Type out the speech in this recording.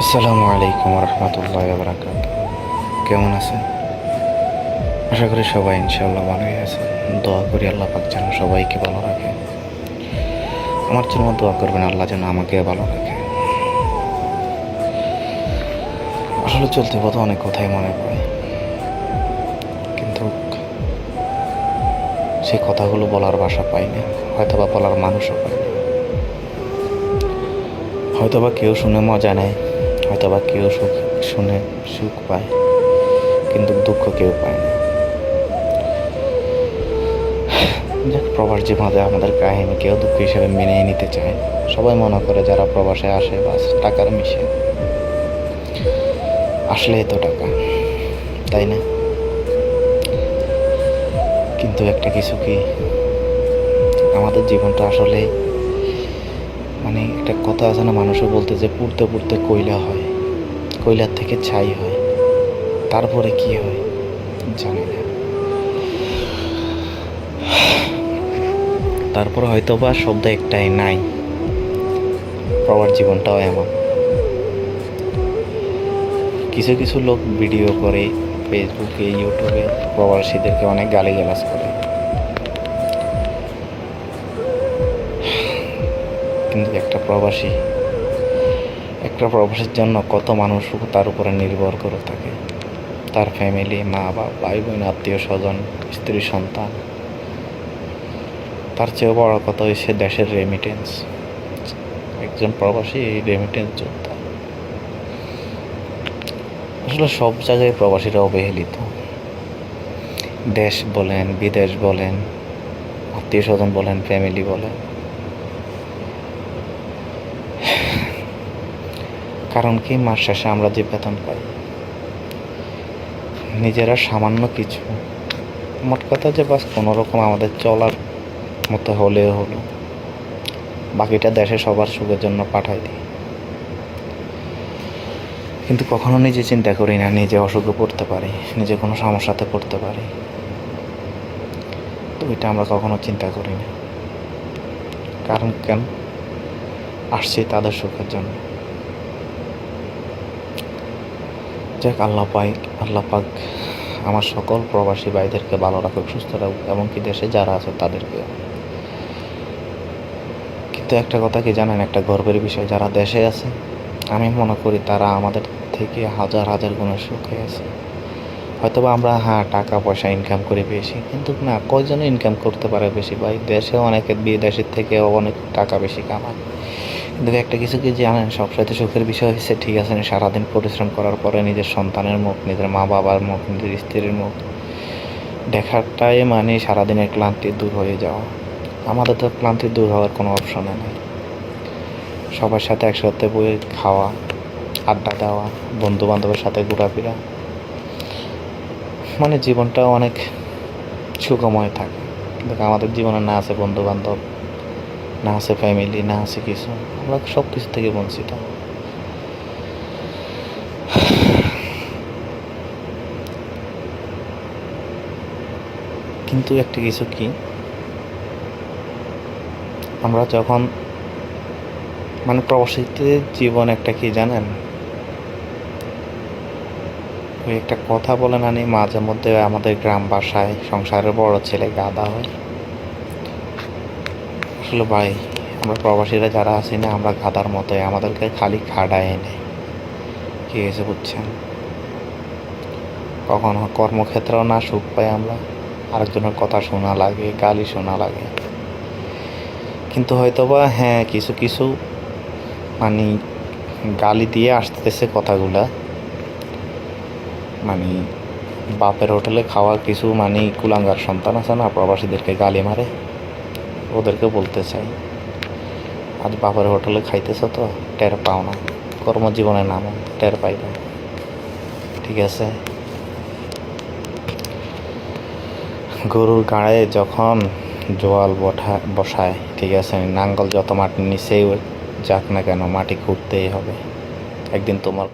আসসালামু আলাইকুম রহমতুল্লাহ বারাকাত। কেমন আছেন? আশা করি সবাই ইনশাআল্লাহ ভালোই আছে। দোয়া করি আল্লাহ পাক যেন সবাইকে ভালো রাখে। আমার জন্য দোয়া করবেন আল্লাহ যেন আমাকে ভালো রাখে। আসলে চলতে পথে অনেক কথাই মনে পড়ে, কিন্তু সেই কথাগুলো বলার ভাষা পাই না, হয়তোবা বলার মানুষও পাই না। হয়তোবা কেউ শুনে মজা নেয়, হয়তোবা কেউ শুনে সুখ পায়, কিন্তু দুঃখ কেউ পায় না। যাক, প্রবাস জীবনে আমাদের কাহিনী কেউ দুঃখ হিসেবে মেনে নিতে চায়। সবাই মনে করে যারা প্রবাসে আসে বাস টাকার মিশে, আসলেই তো টাকা, তাই না? কিন্তু একটা কিছু কি, আমাদের জীবনটা আসলে একটা কথা আছে না, মানুষও বলতে যে পুড়তে পুড়তে কয়লা হয়, কয়লার থেকে ছাই হয়, তারপরে কি হয় জানি না। তারপরে হয়তো বা শব্দ একটাই নাই, প্রবাস জীবনটাও এমন। কিছু কিছু লোক ভিডিও করে ফেসবুকে, ইউটিউবে প্রবাসীদেরকে অনেক গালিগালাজ করে, কিন্তু একটা প্রবাসীর জন্য কত মানুষ তার উপরে নির্ভর করে থাকে। তার ফ্যামিলি, মা বাবা, ভাই বোন, আত্মীয় স্বজন, স্ত্রী, সন্তান। তার চেয়েও বড় কথা হচ্ছে দেশের রেমিটেন্স। একজন প্রবাসী এই রেমিটেন্স যোদ্ধা। আসলে সব জায়গায় প্রবাসীরা অবহেলিত। দেশ বলেন, বিদেশ বলেন, আত্মীয় স্বজন বলেন, ফ্যামিলি বলেন। কারণ কি, মাস শেষে আমরা যে বেতন পাই, নিজেরা সামান্য কিছু, মোট কথা যে বাস কোনোরকম আমাদের চলার মতো হলেও হলো, বাকিটা দেশে সবার সুখের জন্য পাঠাই দিই। কিন্তু কখনো নিজে চিন্তা করি না নিজে অসুখে পড়তে পারি, নিজে কোনো সমস্যাতে পড়তে পারি। তো এটা আমরা কখনো চিন্তা করি না। কারণ কেন? আসছি তাদের সুখের জন্য। যাক, আল্লাহ পাক আমার সকল প্রবাসী ভাইদেরকে ভালো রাখুক, সুস্থ রাখুক, এমনকি দেশে যারা আছে তাদেরকে। কিন্তু একটা কথা কি জানেন, একটা গর্বের বিষয়, যারা দেশে আছে আমি মনে করি তারা আমাদের থেকে হাজার হাজার গুণে সুখে আছে। হয়তোবা আমরা টাকা পয়সা ইনকাম করি বেশি, কিন্তু না, কয়জনে ইনকাম করতে পারে বেশি ভাই? দেশে অনেকে বিদেশের থেকে অনেক টাকা বেশি কামায়। কিন্তু একটা কিছু কি জানেন, সবসাথে সুখের বিষয় হচ্ছে, ঠিক আছে, সারাদিন পরিশ্রম করার পরে নিজের সন্তানের মুখ, নিজের মা বাবার মুখ, নিজের স্ত্রীর মুখ দেখাটাই সারাদিনের ক্লান্তি দূর হয়ে যাওয়া। আমাদের তো ক্লান্তি দূর হওয়ার কোনো অপশনে নেই। সবার সাথে একসাথে বসে খাওয়া, আড্ডা দেওয়া, বন্ধু বান্ধবের সাথে ঘোরাফেরা, জীবনটা অনেক সুখময় থাকে। কিন্তু আমাদের জীবনে না আছে বন্ধু বান্ধব, না আছে ফ্যামিলি, না আছে কিছু। আমরা সব কিছু থেকে বঞ্চিত। কিন্তু একটা কিছু কি, আমরা যখন প্রবাসীদের জীবন একটা কি জানেন, ওই একটা কথা বলে নানি, মাঝে মধ্যে আমাদের গ্রাম বাসায় সংসারের বড় ছেলে গাধা হয়। আসলে ভাই, আমরা প্রবাসীরা যারা আছি না, আমরা গাধার মতোই, আমাদেরকে খালি খাড়ায় এনে কি হয়েছে বুঝছেন। কখনো কর্মক্ষেত্রেও না সুখ পাই আমরা, আরেকজনের কথা শোনা লাগে, গালি শোনা লাগে। কিন্তু হয়তোবা কিছু কিছু গালি দিয়ে আসতেছে কথাগুলা, বাপের হোটেলে খাওয়া কিছু কুলাঙ্গার সন্তান আছে না, প্রবাসীদেরকে গালি মারে। ওদেরকে বলতে চাই, আজ বাপের হোটেলে খাইতেছ তো টের পাও না, কর্মজীবনে নামো, টের পাইবে। ঠিক আছে? গরুর গাড়ে যখন জোয়াল বসায়, ঠিক আছে, নাঙ্গল যত মাটি নিচেই যাক না কেন, মাটি খুঁড়তেই হবে। একদিন তোমার